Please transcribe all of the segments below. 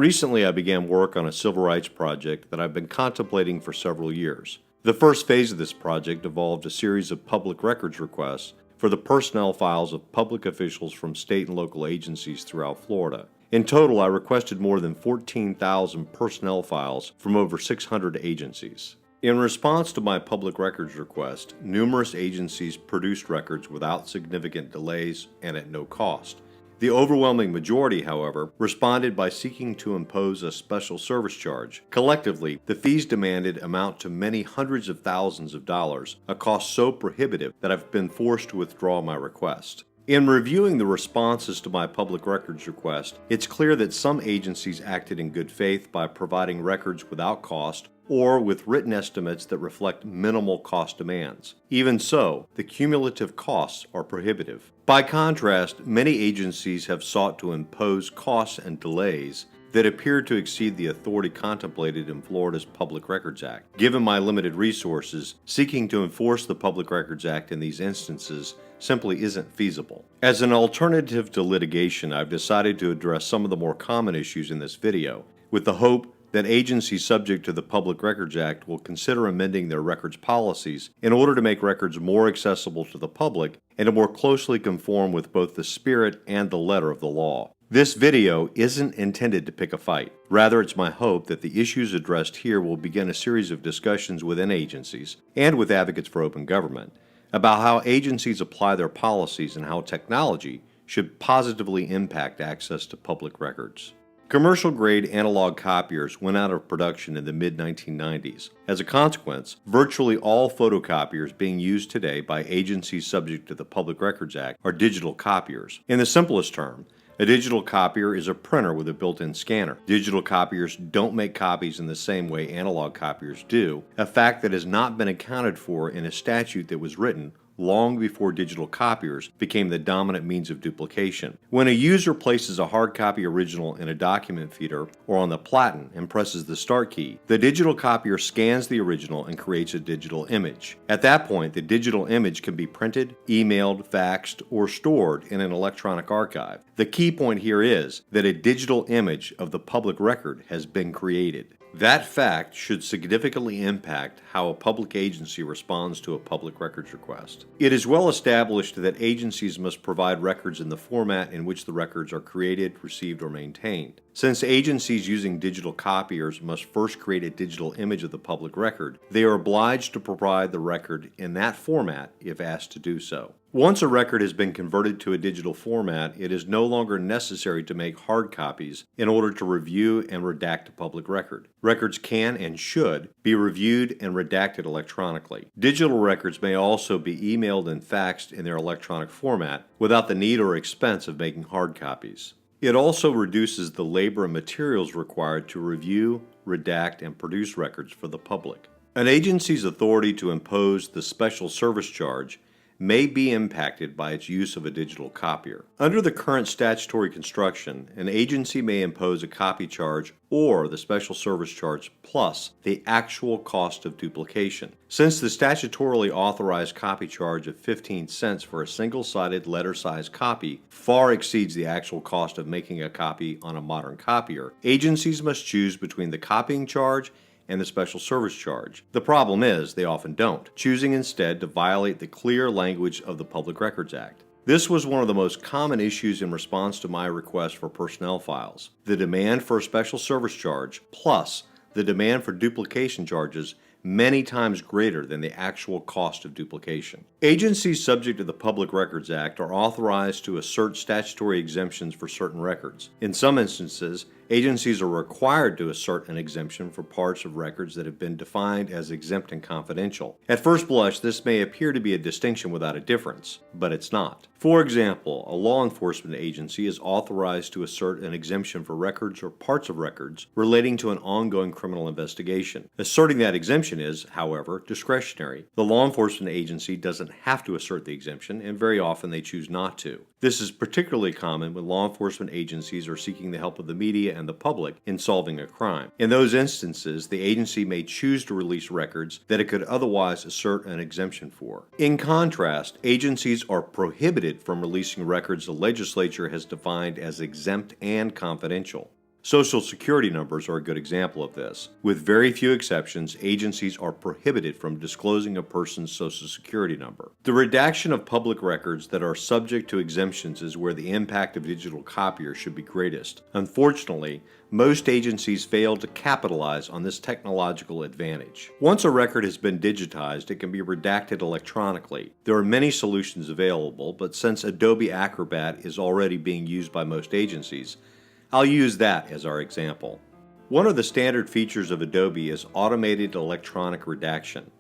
Recently, I began work on a civil rights project that I've been contemplating for several years. The first phase of this project involved a series of public records requests for the personnel files of public officials from state and local agencies throughout Florida. In total, I requested more than 14,000 personnel files from over 600 agencies. In response to my public records request, numerous agencies produced records without significant delays and at no cost. The overwhelming majority, however, responded by seeking to impose a special service charge. Collectively, the fees demanded amount to many hundreds of thousands of dollars, a cost so prohibitive that I've been forced to withdraw my request. In reviewing the responses to my public records request, it's clear that some agencies acted in good faith by providing records without cost or with written estimates that reflect minimal cost demands. Even so, the cumulative costs are prohibitive. By contrast, many agencies have sought to impose costs and delays that appear to exceed the authority contemplated in Florida's Public Records Act. Given my limited resources, seeking to enforce the Public Records Act in these instances simply isn't feasible. As an alternative to litigation, I've decided to address some of the more common issues in this video, with the hope that agencies subject to the Public Records Act will consider amending their records policies in order to make records more accessible to the public and to more closely conform with both the spirit and the letter of the law. This video isn't intended to pick a fight. Rather, it's my hope that the issues addressed here will begin a series of discussions within agencies and with advocates for open government about how agencies apply their policies and how technology should positively impact access to public records. Commercial-grade analog copiers went out of production in the mid-1990s. As a consequence, virtually all photocopiers being used today by agencies subject to the Public Records Act are digital copiers. In the simplest term, a digital copier is a printer with a built-in scanner. Digital copiers don't make copies in the same way analog copiers do, a fact that has not been accounted for in a statute that was written long before digital copiers became the dominant means of duplication. When a user places a hard copy original in a document feeder or on the platen and presses the start key, the digital copier scans the original and creates a digital image. At that point, the digital image can be printed, emailed, faxed, or stored in an electronic archive. The key point here is that a digital image of the public record has been created. That fact should significantly impact how a public agency responds to a public records request. It is well established that agencies must provide records in the format in which the records are created, received, or maintained. Since agencies using digital copiers must first create a digital image of the public record, they are obliged to provide the record in that format if asked to do so. Once a record has been converted to a digital format, it is no longer necessary to make hard copies in order to review and redact a public record. Records can and should be reviewed and redacted electronically. Digital records may also be emailed and faxed in their electronic format without the need or expense of making hard copies. It also reduces the labor and materials required to review, redact, and produce records for the public. An agency's authority to impose the special service charge may be impacted by its use of a digital copier. Under the current statutory construction, an agency may impose a copy charge or the special service charge plus the actual cost of duplication. Since the statutorily authorized copy charge of 15 cents for a single-sided letter-size copy far exceeds the actual cost of making a copy on a modern copier, agencies must choose between the copying charge and the special service charge. The problem is they often don't, choosing instead to violate the clear language of the Public Records Act. This was one of the most common issues in response to my request for personnel files. The demand for a special service charge plus the demand for duplication charges many times greater than the actual cost of duplication. Agencies subject to the Public Records Act are authorized to assert statutory exemptions for certain records. In some instances, agencies are required to assert an exemption for parts of records that have been defined as exempt and confidential. At first blush, this may appear to be a distinction without a difference, but it's not. For example, a law enforcement agency is authorized to assert an exemption for records or parts of records relating to an ongoing criminal investigation. Asserting that exemption is, however, discretionary. The law enforcement agency doesn't have to assert the exemption, and very often they choose not to. This is particularly common when law enforcement agencies are seeking the help of the media and the public in solving a crime. In those instances, the agency may choose to release records that it could otherwise assert an exemption for. In contrast, agencies are prohibited from releasing records the legislature has defined as exempt and confidential. Social Security numbers are a good example of this. With very few exceptions, agencies are prohibited from disclosing a person's Social Security number. The redaction of public records that are subject to exemptions is where the impact of digital copiers should be greatest. Unfortunately, most agencies fail to capitalize on this technological advantage. Once a record has been digitized, it can be redacted electronically. There are many solutions available, but since Adobe Acrobat is already being used by most agencies, I'll use that as our example. One of the standard features of Adobe is automated electronic redaction.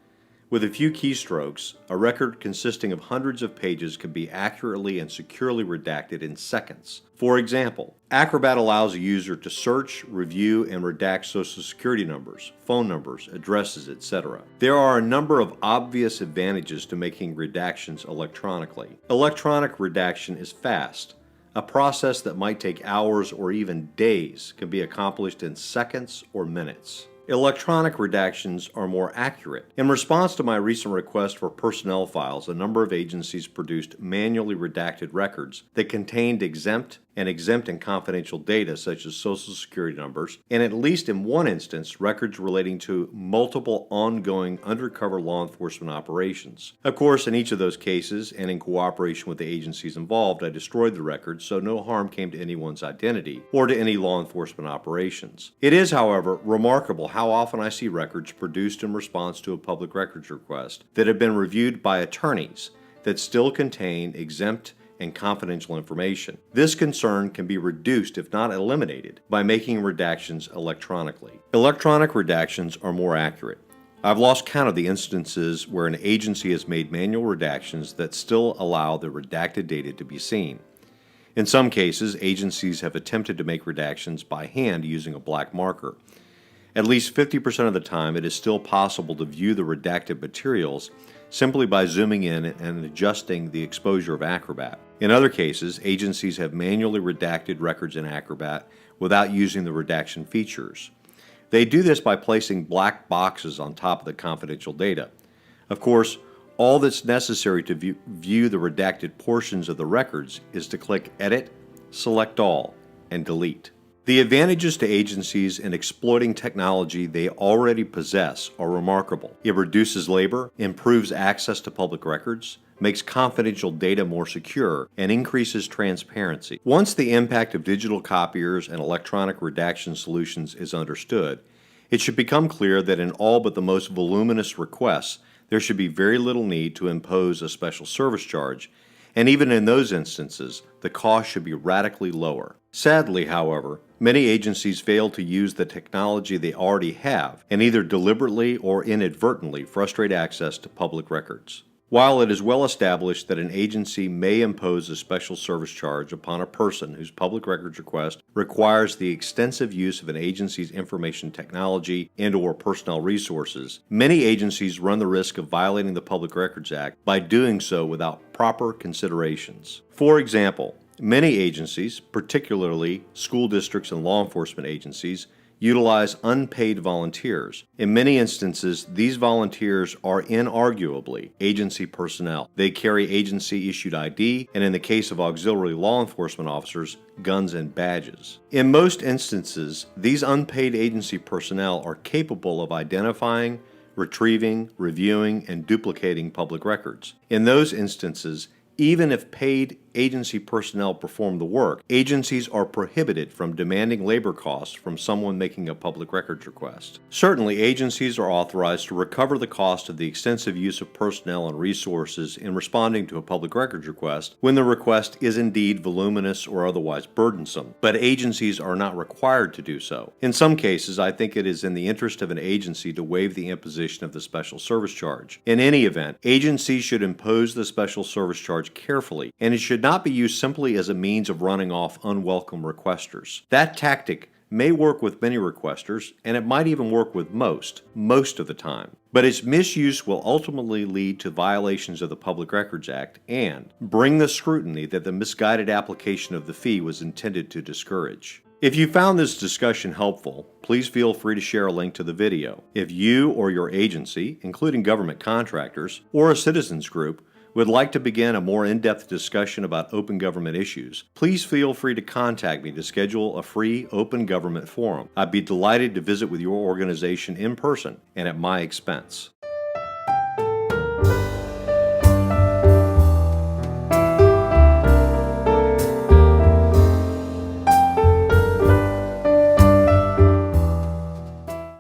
With a few keystrokes, a record consisting of hundreds of pages can be accurately and securely redacted in seconds. For example, Acrobat allows a user to search, review, and redact Social Security numbers, phone numbers, addresses, etc. There are a number of obvious advantages to making redactions electronically. Electronic redaction is fast. A process that might take hours or even days can be accomplished in seconds or minutes. Electronic redactions are more accurate. In response to my recent request for personnel files, a number of agencies produced manually redacted records that contained exempt and confidential data such as Social Security numbers, and at least in one instance, records relating to multiple ongoing undercover law enforcement operations. Of course, in each of those cases, and in cooperation with the agencies involved, I destroyed the records so no harm came to anyone's identity or to any law enforcement operations. It is, however, remarkable how often I see records produced in response to a public records request that have been reviewed by attorneys that still contain exempt and confidential information. This concern can be reduced, if not eliminated, by making redactions electronically. Electronic redactions are more accurate. I've lost count of the instances where an agency has made manual redactions that still allow the redacted data to be seen. In some cases, agencies have attempted to make redactions by hand using a black marker. At least 50% of the time, it is still possible to view the redacted materials simply by zooming in and adjusting the exposure of Acrobat. In other cases, agencies have manually redacted records in Acrobat without using the redaction features. They do this by placing black boxes on top of the confidential data. Of course, all that's necessary to view the redacted portions of the records is to click Edit, select All, and Delete. The advantages to agencies in exploiting technology they already possess are remarkable. It reduces labor, improves access to public records, makes confidential data more secure, and increases transparency. Once the impact of digital copiers and electronic redaction solutions is understood, it should become clear that in all but the most voluminous requests, there should be very little need to impose a special service charge, and even in those instances, the cost should be radically lower. Sadly, however, many agencies fail to use the technology they already have and either deliberately or inadvertently frustrate access to public records. While it is well established that an agency may impose a special service charge upon a person whose public records request requires the extensive use of an agency's information technology and/or personnel resources, many agencies run the risk of violating the Public Records Act by doing so without proper considerations. For example, many agencies, particularly school districts and law enforcement agencies, utilize unpaid volunteers. In many instances, these volunteers are inarguably agency personnel. They carry agency-issued ID, and in the case of auxiliary law enforcement officers, guns and badges. In most instances, these unpaid agency personnel are capable of identifying, retrieving, reviewing, and duplicating public records. In those instances, even if paid agency personnel perform the work, agencies are prohibited from demanding labor costs from someone making a public records request. Certainly, agencies are authorized to recover the cost of the extensive use of personnel and resources in responding to a public records request when the request is indeed voluminous or otherwise burdensome, but agencies are not required to do so. In some cases, I think it is in the interest of an agency to waive the imposition of the special service charge. In any event, agencies should impose the special service charge carefully, and it should not be used simply as a means of running off unwelcome requesters. That tactic may work with many requesters, and it might even work with most of the time. But its misuse will ultimately lead to violations of the Public Records Act and bring the scrutiny that the misguided application of the fee was intended to discourage. If you found this discussion helpful, please feel free to share a link to the video. If you or your agency, including government contractors, or a citizens group, would like to begin a more in-depth discussion about open government issues, please feel free to contact me to schedule a free open government forum. I'd be delighted to visit with your organization in person and at my expense.